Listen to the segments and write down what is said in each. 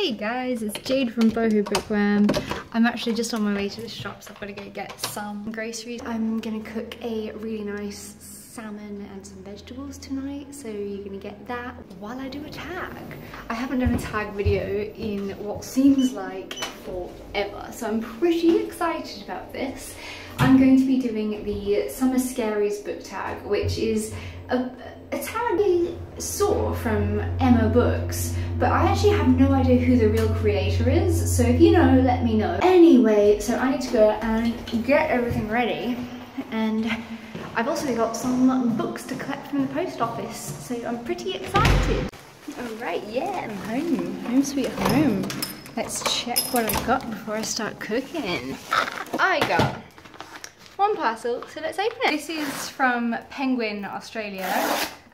Hey guys, it's Jade from Boho Bookworm. I'm actually just on my way to the shop, so I've got to go get some groceries. I'm gonna cook a really nice salmon and some vegetables tonight, so you're gonna get that while I do a tag. I haven't done a tag video in what seems like forever, so I'm pretty excited about this. I'm going to be doing the Summer Scaries book tag, which is a tag I saw from Emma Books, but I actually have no idea who the real creator is, so if you know, let me know. Anyway, so I need to go and get everything ready, and I've also got some books to collect from the post office, so I'm pretty excited. Alright, yeah, I'm home. Home sweet home. Let's check what I got before I start cooking. I got one parcel, so let's open it. This is from Penguin, Australia.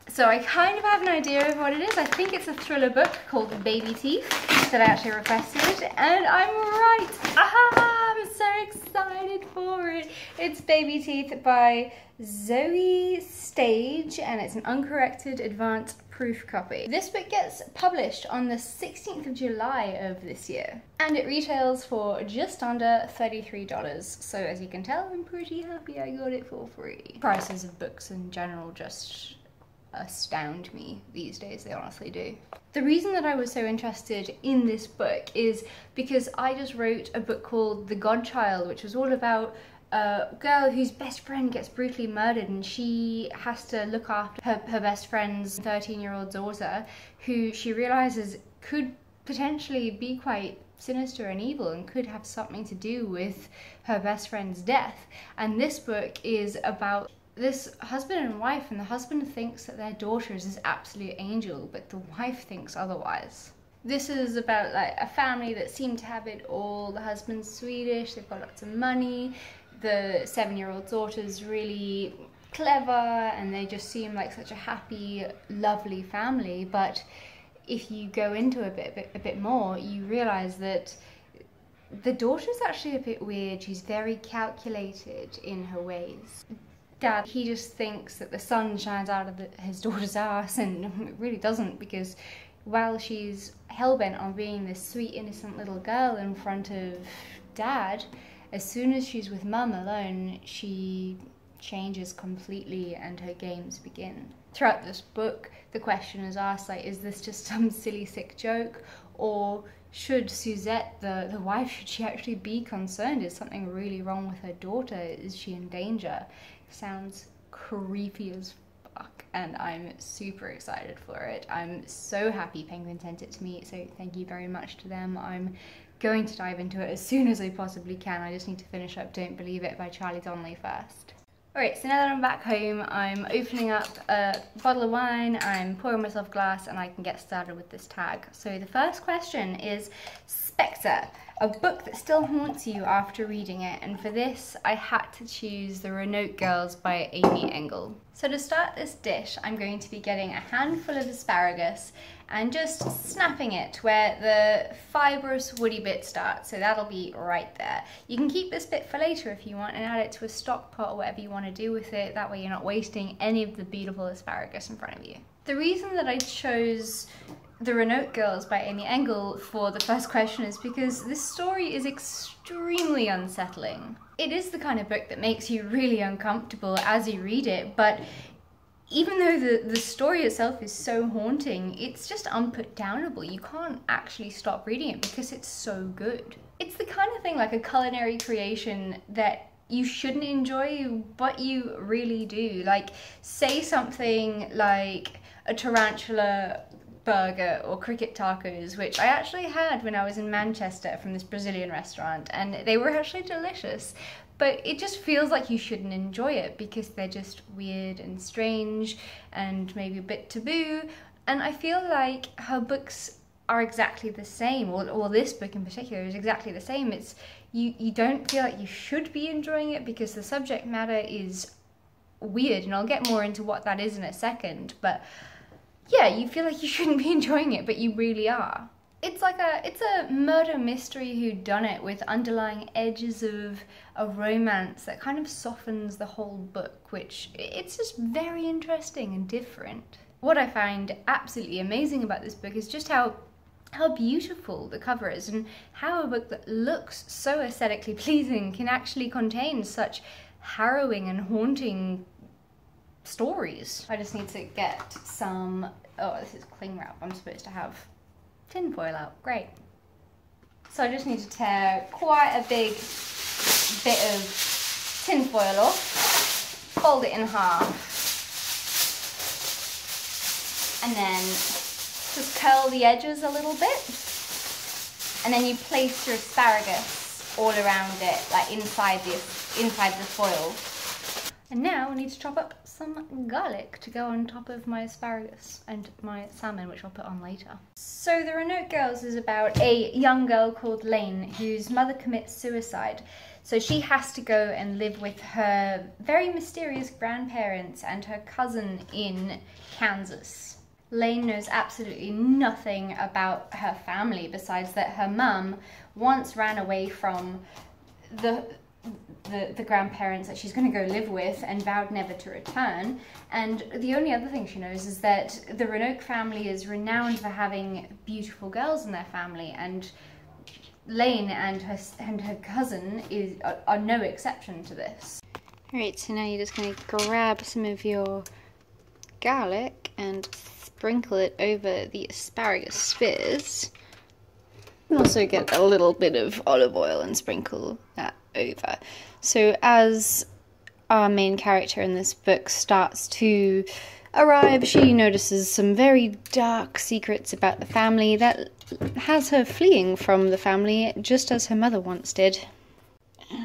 So I kind of have an idea of what it is. I think it's a thriller book called Baby Teeth that I actually requested, and I'm right. Aha, I'm so excited for it. It's Baby Teeth by Zoe Stage, and it's an uncorrected advanced proof copy. This book gets published on the 16th of July of this year, and it retails for just under $33. So as you can tell, I'm pretty happy I got it for free. Prices of books in general just astound me these days, they honestly do. The reason that I was so interested in this book is because I just wrote a book called The Godchild, which was all about a girl whose best friend gets brutally murdered, and she has to look after her best friend's 13-year-old daughter, who she realizes could potentially be quite sinister and evil and could have something to do with her best friend's death. And this book is about this husband and wife, and the husband thinks that their daughter is this absolute angel, but the wife thinks otherwise. This is about like a family that seem to have it all. The husband's Swedish, they've got lots of money, the 7-year-old daughter's really clever, and they just seem like such a happy, lovely family. But if you go into a bit more, you realize that the daughter's actually a bit weird. She's very calculated in her ways. Dad, he just thinks that the sun shines out of his daughter's ass, and it really doesn't, because while she's hell-bent on being this sweet, innocent little girl in front of Dad, as soon as she's with Mum alone, she changes completely and her games begin. Throughout this book, the question is asked, like, is this just some silly, sick joke, or should Suzette, the wife, should she actually be concerned? Is something really wrong with her daughter? Is she in danger? Sounds creepy as fuck, and I'm super excited for it. I'm so happy Penguin sent it to me, so thank you very much to them. I'm going to dive into it as soon as I possibly can. I just need to finish up Don't Believe It by Charlie Donnelly first. Alright, so now that I'm back home, I'm opening up a bottle of wine, I'm pouring myself a glass, and I can get started with this tag. So the first question is Specter, a book that still haunts you after reading it, and for this I had to choose The Renault Girls by Amy Engel. So to start this dish, I'm going to be getting a handful of asparagus and just snapping it where the fibrous woody bit starts, so that'll be right there. You can keep this bit for later if you want and add it to a stock pot or whatever you want to do with it, that way you're not wasting any of the beautiful asparagus in front of you. The reason that I chose The Renault Girls by Amy Engel for the first question is because this story is extremely unsettling. It is the kind of book that makes you really uncomfortable as you read it, but even though the story itself is so haunting, it's just unputdownable. You can't actually stop reading it because it's so good. It's the kind of thing, like a culinary creation, that you shouldn't enjoy, but you really do. Like, say something like a tarantula burger or cricket tacos, which I actually had when I was in Manchester from this Brazilian restaurant, and they were actually delicious. But it just feels like you shouldn't enjoy it because they're just weird and strange and maybe a bit taboo. And I feel like her books are exactly the same, or this book in particular is exactly the same. It's you don't feel like you should be enjoying it because the subject matter is weird, and I'll get more into what that is in a second. But yeah, you feel like you shouldn't be enjoying it, but you really are. It's like it's a murder mystery whodunit with underlying edges of a romance that kind of softens the whole book, which it's just very interesting and different. What I find absolutely amazing about this book is just how how beautiful the cover is, and how a book that looks so aesthetically pleasing can actually contain such harrowing and haunting stories. I just need to get some, oh, this is cling wrap. I'm supposed to have tin foil out. Great. So I just need to tear quite a big bit of tin foil off, fold it in half, and then just curl the edges a little bit, and then you place your asparagus all around it, like inside the foil. And now I need to chop up some garlic to go on top of my asparagus and my salmon, which I'll put on later. So The Renault Girls is about a young girl called Lane whose mother commits suicide. So she has to go and live with her very mysterious grandparents and her cousin in Kansas. Lane knows absolutely nothing about her family besides that her mum once ran away from the grandparents that she's going to go live with and vowed never to return. And the only other thing she knows is that the Renault family is renowned for having beautiful girls in their family, and Lane and her cousin are no exception to this. Alright, so now you're just going to grab some of your garlic and sprinkle it over the asparagus spears. You can also get a little bit of olive oil and sprinkle that over. So as our main character in this book starts to arrive, she notices some very dark secrets about the family that has her fleeing from the family just as her mother once did.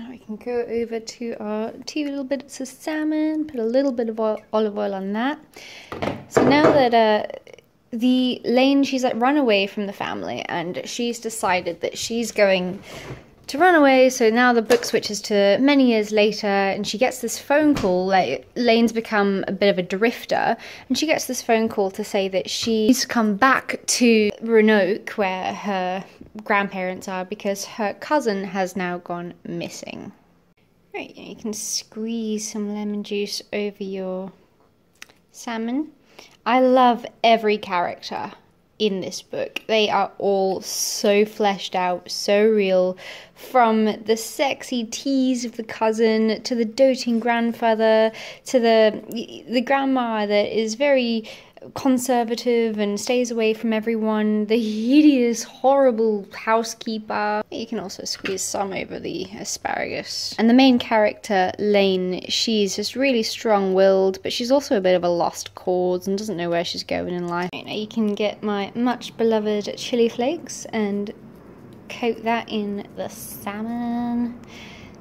We can go over to our 2 little bits of salmon, put a little bit of olive oil on that. So now that the Lane, she's like run away from the family and she's decided that she's going to run away. So now the book switches to many years later and she gets this phone call. Like, Lane's become a bit of a drifter and she gets this phone call to say that she's come back to Roanoke where her grandparents are because her cousin has now gone missing. Right, you can squeeze some lemon juice over your salmon. I love every character in this book. They are all so fleshed out, so real, from the sexy tease of the cousin to the doting grandfather to the grandma that is very conservative and stays away from everyone, the hideous, horrible housekeeper. You can also squeeze some over the asparagus. And the main character, Lane, she's just really strong-willed, but she's also a bit of a lost cause and doesn't know where she's going in life. Now you can get my much-beloved chili flakes and coat that in the salmon.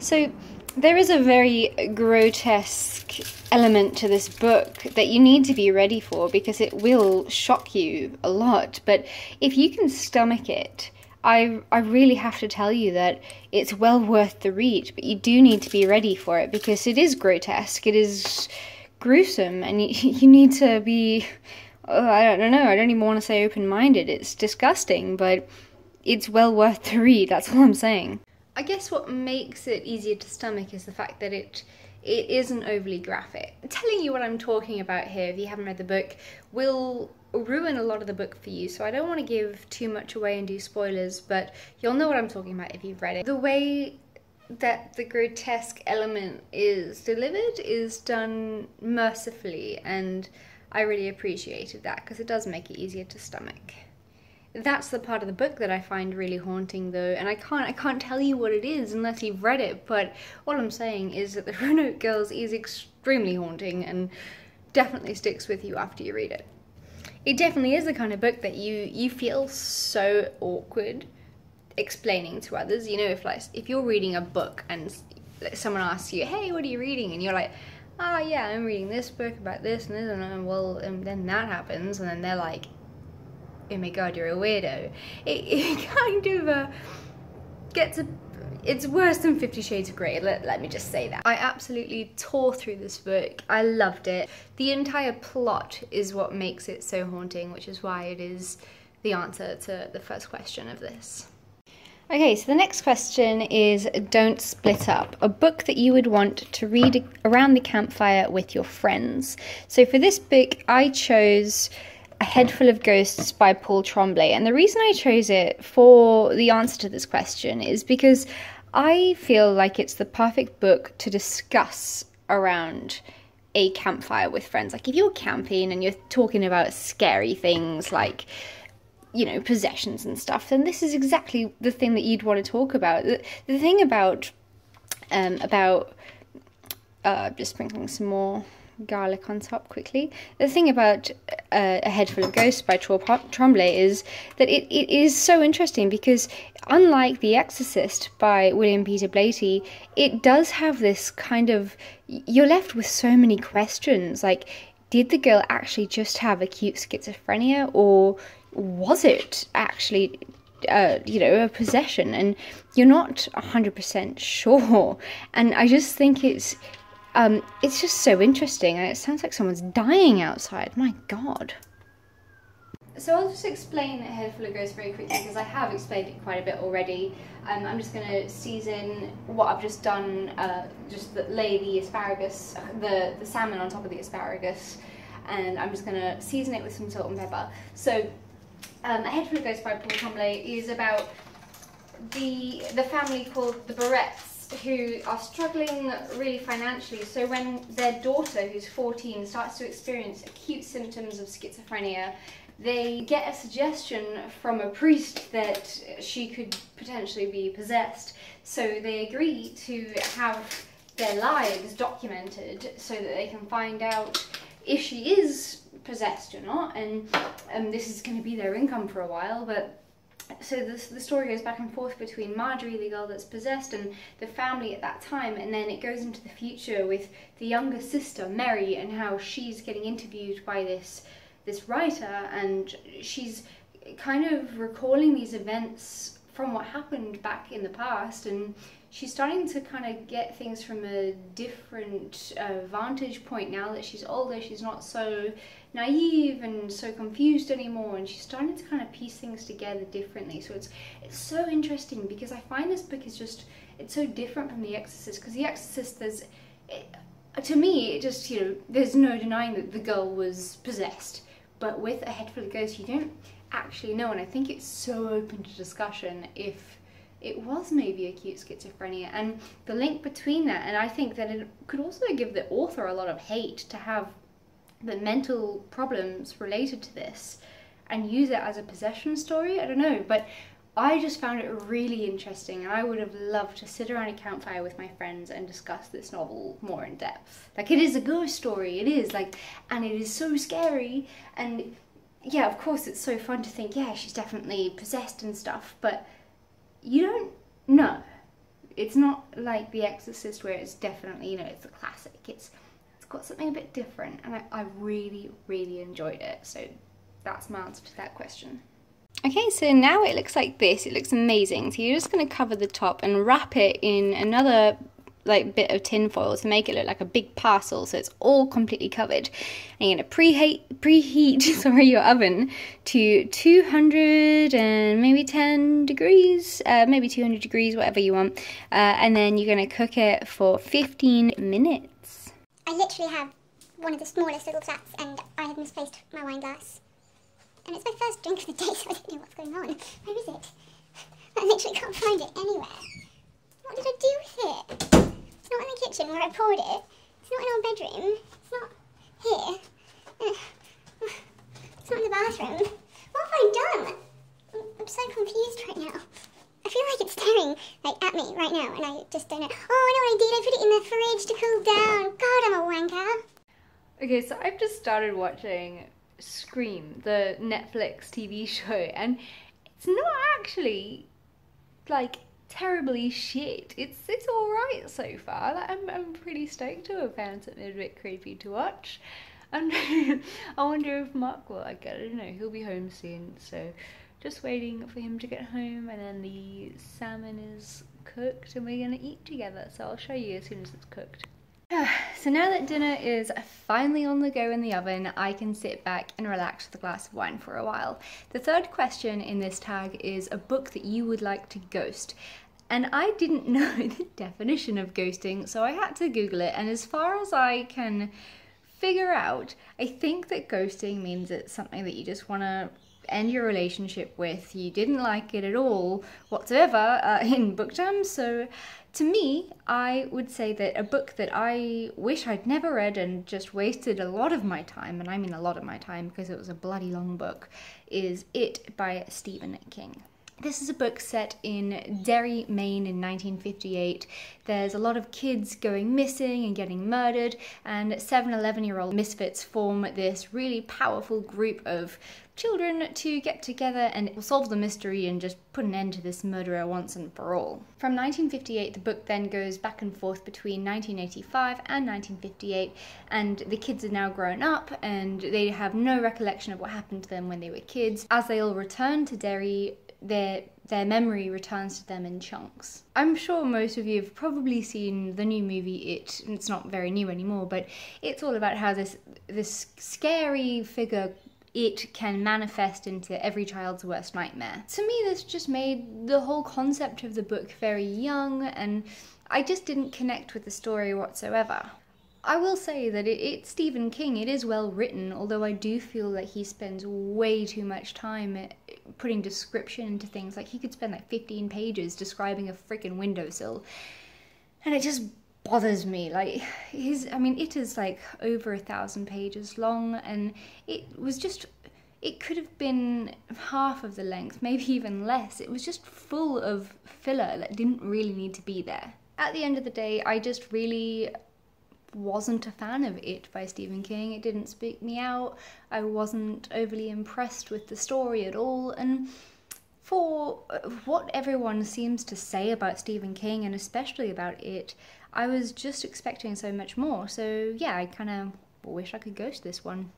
So there is a very grotesque element to this book that you need to be ready for because it will shock you a lot. But if you can stomach it, I really have to tell you that it's well worth the read, but you do need to be ready for it because it is grotesque, it is gruesome, and you need to be, I don't know, I don't even want to say open-minded. It's disgusting, but it's well worth the read, that's all I'm saying. I guess what makes it easier to stomach is the fact that it isn't overly graphic. Telling you what I'm talking about here, if you haven't read the book, will ruin a lot of the book for you, so I don't want to give too much away and do spoilers, but you'll know what I'm talking about if you've read it. The way that the grotesque element is delivered is done mercifully, and I really appreciated that because it does make it easier to stomach. That's the part of the book that I find really haunting though, and I can't tell you what it is unless you've read it, but what I'm saying is that The Renault Girls is extremely haunting and definitely sticks with you after you read it. It definitely is the kind of book that you feel so awkward explaining to others. You know, if you're reading a book and someone asks you, hey, what are you reading? And you're like, oh yeah, I'm reading this book about this and this, and then that happens, and then they're like, oh my god, you're a weirdo. It kind of it's worse than 50 Shades of Grey, let me just say that. I absolutely tore through this book. I loved it. The entire plot is what makes it so haunting, which is why it is the answer to the first question of this. Okay, so the next question is Don't Split Up, a book that you would want to read around the campfire with your friends. So for this book, I chose A Head Full of Ghosts by Paul Tremblay. And the reason I chose it for the answer to this question is because I feel like it's the perfect book to discuss around a campfire with friends. Like if you're camping and you're talking about scary things like, you know, possessions and stuff, then this is exactly the thing that you'd want to talk about. The thing about just sprinkling some more garlic on top quickly. The thing about A Head Full of Ghosts by Tremblay is that it is so interesting because unlike The Exorcist by William Peter Blatty, it does have this kind of, you're left with so many questions, like, did the girl actually just have acute schizophrenia, or was it actually you know, a possession? And you're not 100% sure. And I just think it's just so interesting, and it sounds like someone's dying outside. My God. So I'll just explain A Head Full of Ghosts very quickly because I have explained it quite a bit already. I'm just going to season what I've just done, lay the asparagus, the salmon on top of the asparagus, and I'm just going to season it with some salt and pepper. So A Head Full of Ghosts by Paul Tremblay is about the family called the Barretts, who are struggling really financially. So when their daughter, who's 14, starts to experience acute symptoms of schizophrenia, they get a suggestion from a priest that she could potentially be possessed. So they agree to have their lives documented so that they can find out if she is possessed or not, and this is going to be their income for a while. But so the story goes back and forth between Marjorie, the girl that's possessed, and the family at that time, and then it goes into the future with the younger sister, Mary, and how she's getting interviewed by this writer, and she's kind of recalling these events from what happened back in the past, and she's starting to kind of get things from a different vantage point now that she's older. She's not so naive and so confused anymore, and she's starting to kind of piece things together differently. So it's so interesting because I find this book is just, it's so different from The Exorcist, because The Exorcist, to me, it just, you know, there's no denying that the girl was possessed. But with A Head Full of Ghosts, you don't actually know, and I think it's so open to discussion if it was maybe acute schizophrenia, and the link between that. And I think that it could also give the author a lot of hate to have the mental problems related to this and use it as a possession story. I don't know, but I just found it really interesting, and I would have loved to sit around a campfire with my friends and discuss this novel more in depth. Like, it is a ghost story, it is, like, and it is so scary, and yeah, of course it's so fun to think, yeah, she's definitely possessed and stuff, but you don't know. It's not like The Exorcist where it's definitely, you know, it's a classic. It's got something a bit different, and I really, really enjoyed it. So that's my answer to that question. Okay, so now it looks like this. It looks amazing. So you're just going to cover the top and wrap it in another like bit of tin foil to make it look like a big parcel, so it's all completely covered. And you're going to preheat your oven to 200 and maybe 10 degrees, maybe 200 degrees, whatever you want. And then you're going to cook it for 15 minutes. I literally have one of the smallest little flats, and I have misplaced my wine glass. And it's my first drink of the day, so I don't know what's going on. Where is it? I literally can't find it anywhere. What did I do with it? It's not in the kitchen where I poured it. It's not in our bedroom. It's not here. It's not in the bathroom. What have I done? I'm so confused right now. I feel like it's staring at me right now, and I just don't know. Oh, I know what I did. I put it in the fridge to cool down. God, I'm a wanker. Okay, so I've just started watching Scream, the Netflix TV show, and it's not actually like terribly shit. It's alright so far. Like, I'm pretty stoked to have found something a bit creepy to watch. And I wonder if Mark will like it. I don't know, he'll be home soon, so just waiting for him to get home, and then the salmon is cooked and we're gonna eat together, so I'll show you as soon as it's cooked. So now that dinner is finally on the go in the oven, I can sit back and relax with a glass of wine for a while. The third question in this tag is a book that you would like to ghost. And I didn't know the definition of ghosting, so I had to Google it, and as far as I can figure out, I think that ghosting means it's something that you just want to end your relationship with. You didn't like it at all whatsoever in book terms. So to me, I would say that a book that I wish I'd never read and just wasted a lot of my time, and I mean a lot of my time because it was a bloody long book, is It by Stephen King. This is a book set in Derry, Maine in 1958. There's a lot of kids going missing and getting murdered, and 7 11-year-old misfits form this really powerful group of children to get together and solve the mystery and just put an end to this murderer once and for all. From 1958, the book then goes back and forth between 1985 and 1958, and the kids are now grown up and they have no recollection of what happened to them when they were kids. As they all return to Derry, their memory returns to them in chunks. I'm sure most of you have probably seen the new movie It. It's not very new anymore, but it's all about how this scary figure, It, can manifest into every child's worst nightmare. To me, this just made the whole concept of the book very young, and I just didn't connect with the story whatsoever. I will say that it's Stephen King. It is well written, although I do feel that he spends way too much time putting description into things. Like, he could spend like 15 pages describing a freaking windowsill, and it just bothers me. Like, it is like over 1,000 pages long, and it could have been half of the length, maybe even less. It was just full of filler that didn't really need to be there. At the end of the day, I just really wasn't a fan of It by Stephen King. It didn't speak me out. I wasn't overly impressed with the story at all, and for what everyone seems to say about Stephen King, and especially about It, I was just expecting so much more. So yeah, I kind of wish I could ghost this one.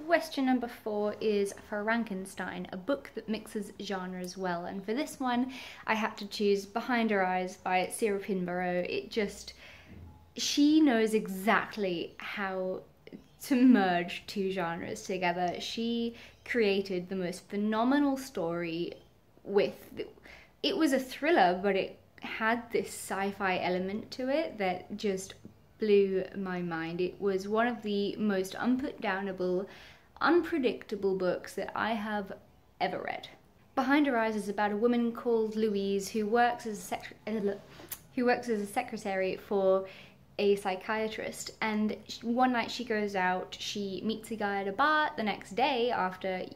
Question number 4 is Frankenstein, a book that mixes genres well, and for this one I had to choose Behind Her Eyes by Sarah Pinborough. She knows exactly how to merge two genres together. She created the most phenomenal story it was a thriller, but it had this sci-fi element to it that just blew my mind. It was one of the most unputdownable, unpredictable books that I have ever read. Behind Her Eyes is about a woman called Louise who works as a secretary for a psychiatrist, and one night she goes out, she meets a guy at a bar. The next day, after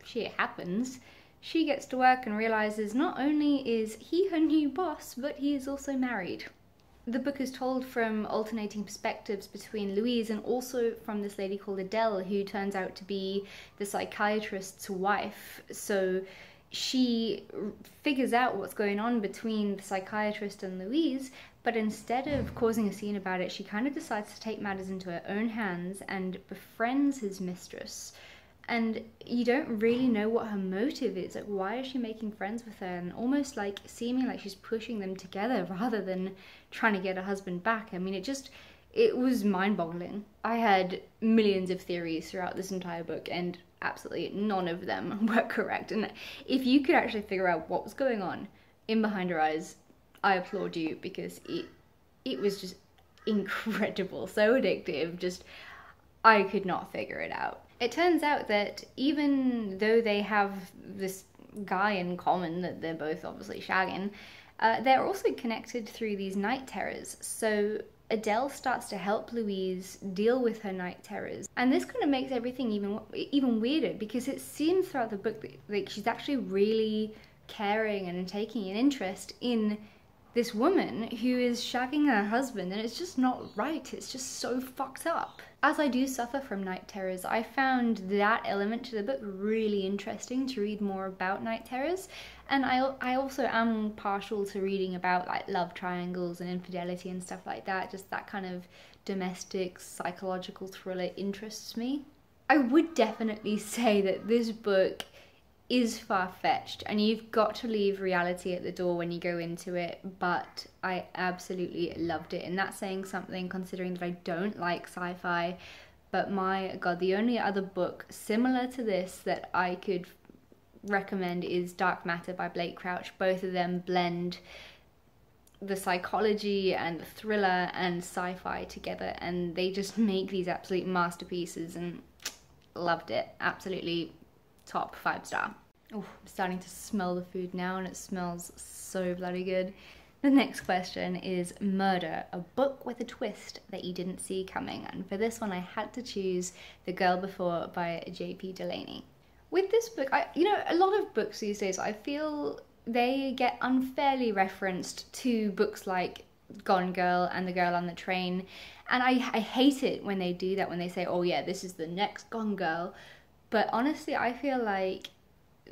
shit happens, she gets to work and realizes not only is he her new boss, but he is also married. The book is told from alternating perspectives between Louise and also from this lady called Adele, who turns out to be the psychiatrist's wife. So she figures out what's going on between the psychiatrist and Louise, but instead of causing a scene about it, she kind of decides to take matters into her own hands and befriends his mistress. And you don't really know what her motive is. Like, why is she making friends with her? And almost like seeming like she's pushing them together rather than trying to get her husband back. I mean, it was mind-boggling. I had millions of theories throughout this entire book, and absolutely none of them were correct. And if you could actually figure out what was going on in Behind Her Eyes, I applaud you, because it was just incredible, so addictive. Just, I could not figure it out. It turns out that even though they have this guy in common that they're both obviously shagging, they're also connected through these night terrors. So Adele starts to help Louise deal with her night terrors, and this kind of makes everything even weirder, because it seems throughout the book that, like, she's actually really caring and taking an interest in this woman who is shagging her husband, and it's just not right. It's just so fucked up. As I do suffer from night terrors, I found that element to the book really interesting, to read more about night terrors. And I also am partial to reading about like love triangles and infidelity and stuff like that. Just that kind of domestic psychological thriller interests me. I would definitely say that this book is far-fetched, and you've got to leave reality at the door when you go into it, but I absolutely loved it, and that's saying something considering that I don't like sci-fi. But my god, the only other book similar to this that I could recommend is Dark Matter by Blake Crouch. Both of them blend the psychology and the thriller and sci-fi together, and they just make these absolute masterpieces, and loved it. Absolutely top 5-star. Oh, I'm starting to smell the food now, and it smells so bloody good. The next question is Murder, a book with a twist that you didn't see coming. And for this one, I had to choose The Girl Before by J.P. Delaney. With this book, a lot of books these days, I feel they get unfairly referenced to books like Gone Girl and The Girl on the Train. And I hate it when they do that, when they say, oh yeah, this is the next Gone Girl. But honestly, I feel like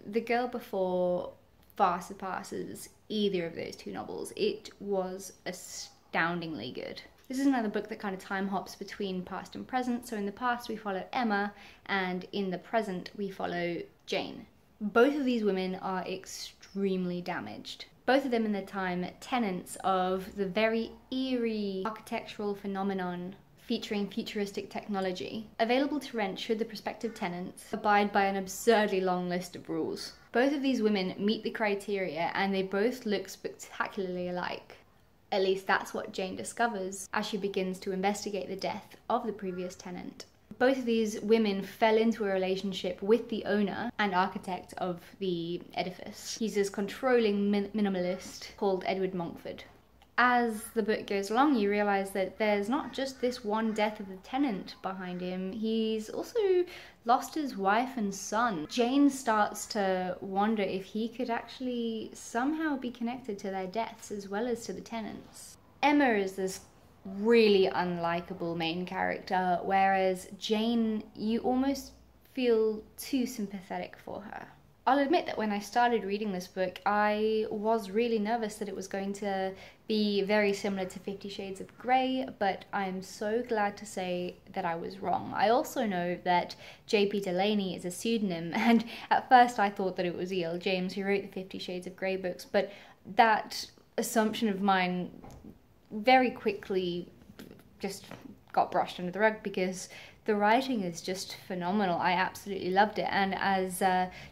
The Girl Before far surpasses either of those two novels. It was astoundingly good. This is another book that kind of time hops between past and present. So in the past we follow Emma, and in the present we follow Jane. Both of these women are extremely damaged. Both of them in their time tenants of the very eerie architectural phenomenon featuring futuristic technology, available to rent should the prospective tenants abide by an absurdly long list of rules. Both of these women meet the criteria, and they both look spectacularly alike. At least that's what Jane discovers as she begins to investigate the death of the previous tenant. Both of these women fell into a relationship with the owner and architect of the edifice. He's this controlling minimalist called Edward Monkford. As the book goes along, you realise that there's not just this one death of the tenant behind him, he's also lost his wife and son. Jane starts to wonder if he could actually somehow be connected to their deaths as well as to the tenants. Emma is this really unlikable main character, whereas Jane, you almost feel too sympathetic for her. I'll admit that when I started reading this book, I was really nervous that it was going to be very similar to 50 Shades of Grey, but I'm so glad to say that I was wrong. I also know that J.P. Delaney is a pseudonym, and at first I thought that it was E.L. James who wrote the 50 Shades of Grey books, but that assumption of mine very quickly just got brushed under the rug because the writing is just phenomenal. I absolutely loved it, and as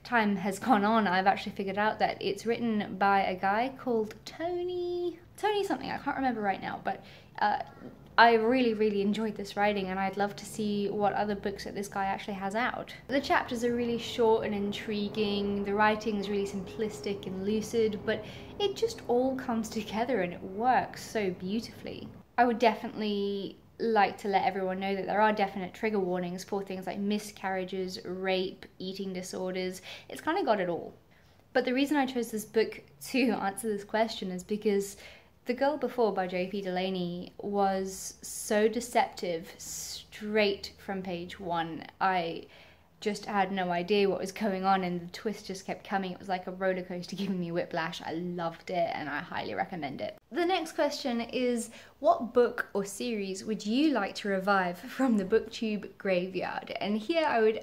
time has gone on, I've actually figured out that it's written by a guy called Tony something, I can't remember right now, but I really enjoyed this writing, and I'd love to see what other books that this guy actually has out. The chapters are really short and intriguing, the writing is really simplistic and lucid, but it just all comes together and it works so beautifully. I would definitely like to let everyone know that there are definite trigger warnings for things like miscarriages, rape, eating disorders. It's kind of got it all. But the reason I chose this book to answer this question is because The Girl Before by J.P. Delaney was so deceptive straight from page 1. I just had no idea what was going on, and the twist just kept coming. It was like a roller coaster giving me whiplash. I loved it, and I highly recommend it. The next question is, what book or series would you like to revive from the BookTube graveyard? And here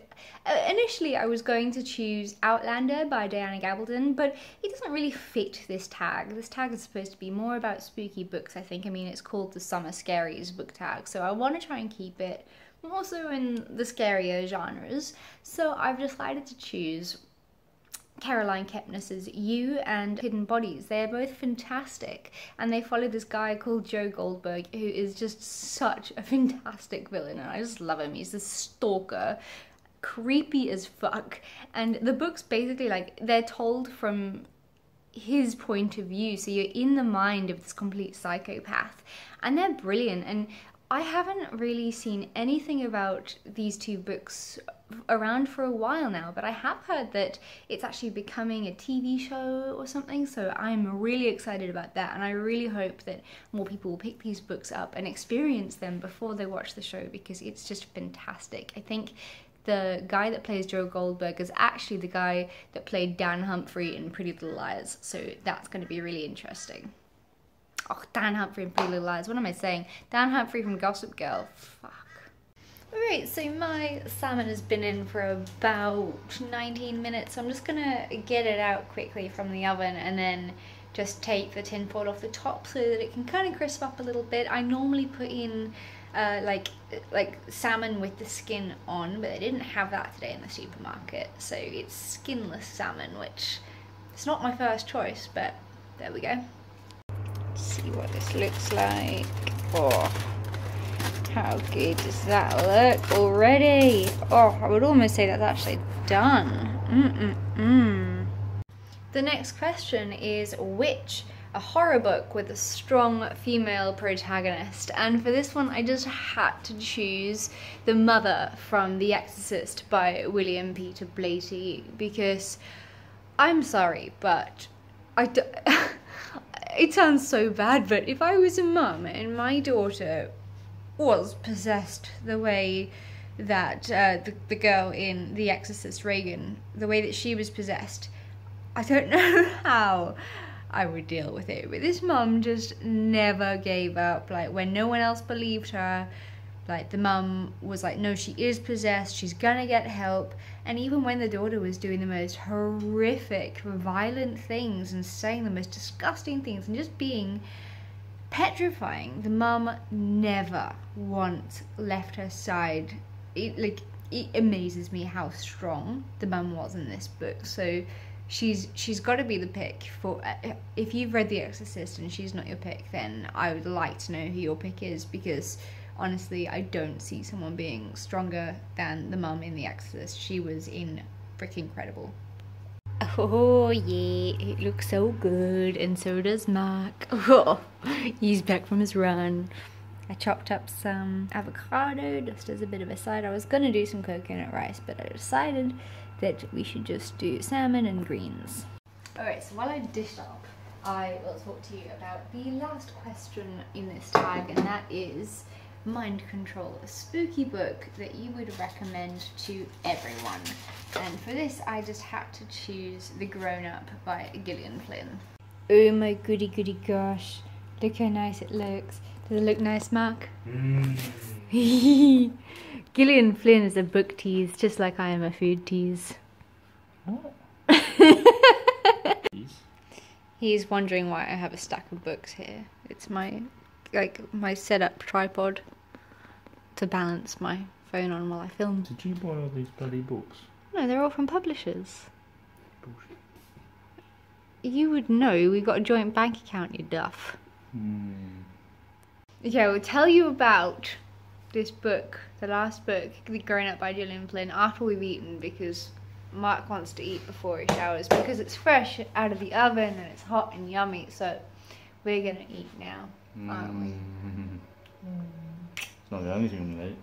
initially I was going to choose Outlander by Diana Gabaldon, but it doesn't really fit this tag. This tag is supposed to be more about spooky books, I think. I mean, it's called the Summer Scaries book tag, so I want to try and keep it also in the scarier genres. So I've decided to choose Caroline Kepnes's You and Hidden Bodies. They're both fantastic, and they follow this guy called Joe Goldberg, who is just such a fantastic villain, and I just love him. He's this stalker, creepy as fuck, and the book's basically like, they're told from his point of view, so you're in the mind of this complete psychopath, and they're brilliant. And I haven't really seen anything about these two books around for a while now, but I have heard that it's actually becoming a TV show or something, so I'm really excited about that, and I really hope that more people will pick these books up and experience them before they watch the show, because it's just fantastic. I think the guy that plays Joe Goldberg is actually the guy that played Dan Humphrey in Pretty Little Liars, so that's going to be really interesting. Oh, Dan Humphrey from Pretty Little Liars. What am I saying? Dan Humphrey from Gossip Girl. Fuck. Alright, so my salmon has been in for about 19 minutes. So I'm just gonna get it out quickly from the oven and then just take the tin foil off the top so that it can kind of crisp up a little bit. I normally put in like salmon with the skin on, but they didn't have that today in the supermarket. So it's skinless salmon, which is not my first choice, but there we go. Let's see what this looks like. Oh, how good does that look already? Oh, I would almost say that's actually done. The next question is which a horror book with a strong female protagonist, and for this one I just had to choose The Mother from The Exorcist by William Peter Blatty, because I'm sorry, but it sounds so bad, but if I was a mum and my daughter was possessed the way that the girl in The Exorcist, Reagan, the way that she was possessed, I don't know how I would deal with it. But this mum just never gave up. Like, when no one else believed her, like, the mum was like, no, she is possessed, she's gonna get help. And even when the daughter was doing the most horrific, violent things and saying the most disgusting things and just being petrifying, the mum never once left her side. It amazes me how strong the mum was in this book. So she's got to be the pick for, if you've read The Exorcist and she's not your pick, then I would like to know who your pick is, because honestly I don't see someone being stronger than the mum in The Exorcist. She was freaking incredible. Oh yeah, it looks so good, and so does Mark. Oh, he's back from his run. I chopped up some avocado just as a bit of a side. I was gonna do some coconut rice, but I decided that we should just do salmon and greens. Alright, so while I dish up, I will talk to you about the last question in this tag, and that is Mind Control, a spooky book that you would recommend to everyone. And for this, I just had to choose The Grown Up by Gillian Flynn. Oh my goody goody gosh, look how nice it looks. Does it look nice, Mark? Gillian Flynn is a book tease, just like I am a food tease. What? He's wondering why I have a stack of books here. It's my setup tripod to balance my phone on while I film. Did you buy all these bloody books? No, they're all from publishers. Bullshit. You would know, we got a joint bank account, you duff. Okay, I will tell you about this book, the last book, The Grown Up by Gillian Flynn, after we've eaten, because Mark wants to eat before he showers, because it's fresh out of the oven and it's hot and yummy, so we're gonna eat now, aren't we? It's not the only thing I'm gonna eat.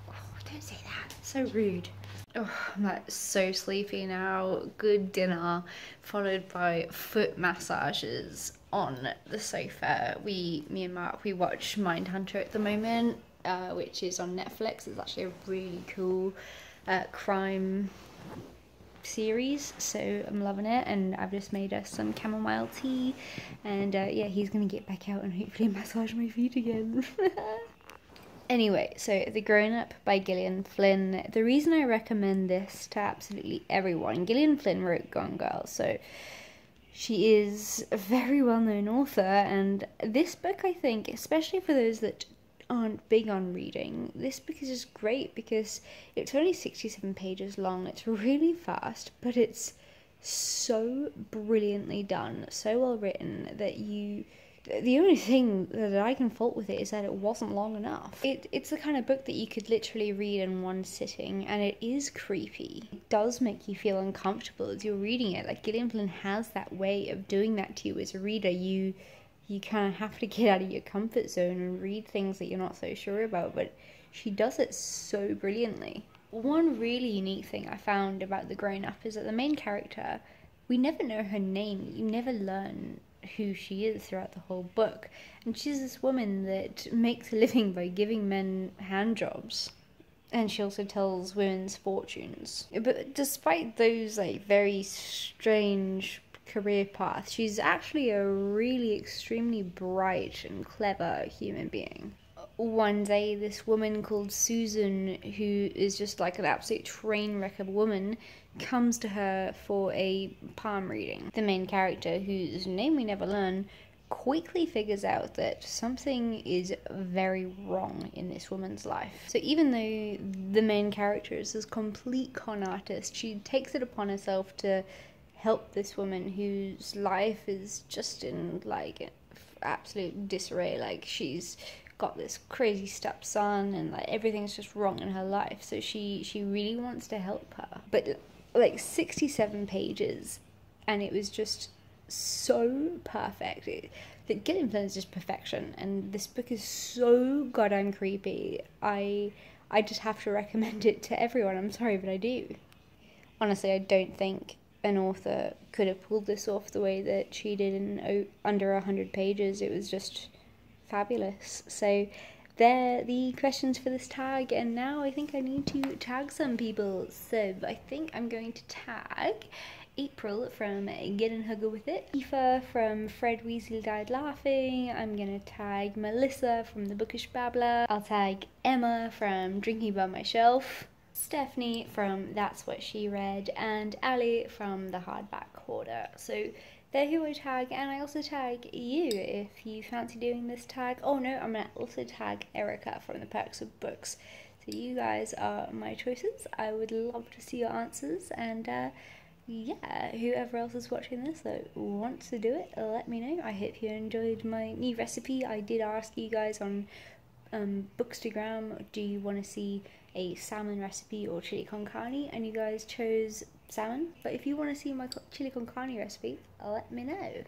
Oh, don't say that, it's so rude. Oh, I'm like so sleepy now. Good dinner, followed by foot massages on the sofa. Me and Mark, we watch Mindhunter at the moment, which is on Netflix. It's actually a really cool crime series, so I'm loving it. And I've just made us some chamomile tea, and yeah, he's gonna get back out and hopefully massage my feet again. Anyway, so The Grown Up by Gillian Flynn. The reason I recommend this to absolutely everyone, Gillian Flynn wrote Gone Girl, so she is a very well-known author, and this book, I think, especially for those that aren't big on reading, this book is just great because it's only 67 pages long. It's really fast, but it's so brilliantly done, so well written that the only thing that I can fault with it is that it wasn't long enough. It's the kind of book that you could literally read in one sitting, and it is creepy. It does make you feel uncomfortable as you're reading it. Like, Gillian Flynn has that way of doing that to you as a reader. You kind of have to get out of your comfort zone and read things that you're not so sure about, but she does it so brilliantly. One really unique thing I found about The Grown Up is that the main character, we never know her name. You never learn who she is throughout the whole book, and she's this woman that makes a living by giving men hand jobs, and she also tells women's fortunes. But despite those like very strange career paths, she's actually a really extremely bright and clever human being. One day, this woman called Susan, who is just like an absolute train wreck of a woman, comes to her for a palm reading. The main character, whose name we never learn, quickly figures out that something is very wrong in this woman's life. So even though the main character is this complete con artist, she takes it upon herself to help this woman whose life is just in like absolute disarray. Like, she's got this crazy stepson and like everything's just wrong in her life, so she really wants to help her. But like 67 pages and it was just so perfect. That Gilliam is just perfection, and this book is so goddamn creepy. I just have to recommend it to everyone. I'm sorry, but I do. Honestly, I don't think an author could have pulled this off the way that she did in under 100 pages. It was just fabulous. So there are the questions for this tag, and now I think I need to tag some people. So I think I'm going to tag April from Get and Hugger With It, Aoife from Fred Weasley Died Laughing, I'm gonna tag Melissa from The Bookish Babbler, I'll tag Emma from Drinking By My Shelf, Stephanie from That's What She Read, and Ali from The Hardback Hoarder. So they're who I tag, and I also tag you if you fancy doing this tag. Oh no, I'm gonna also tag Erica from The Perks of Books. So you guys are my choices. I would love to see your answers, and yeah, whoever else is watching this that wants to do it, let me know. I hope you enjoyed my new recipe. I did ask you guys on Bookstagram, do you want to see a salmon recipe or chili con carne, and you guys chose salmon. But if you want to see my chili con carne recipe, let me know.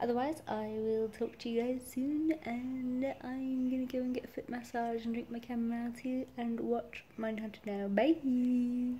Otherwise, I will talk to you guys soon, and I'm gonna go and get a foot massage and drink my chamomile tea and watch Mindhunter now. Bye!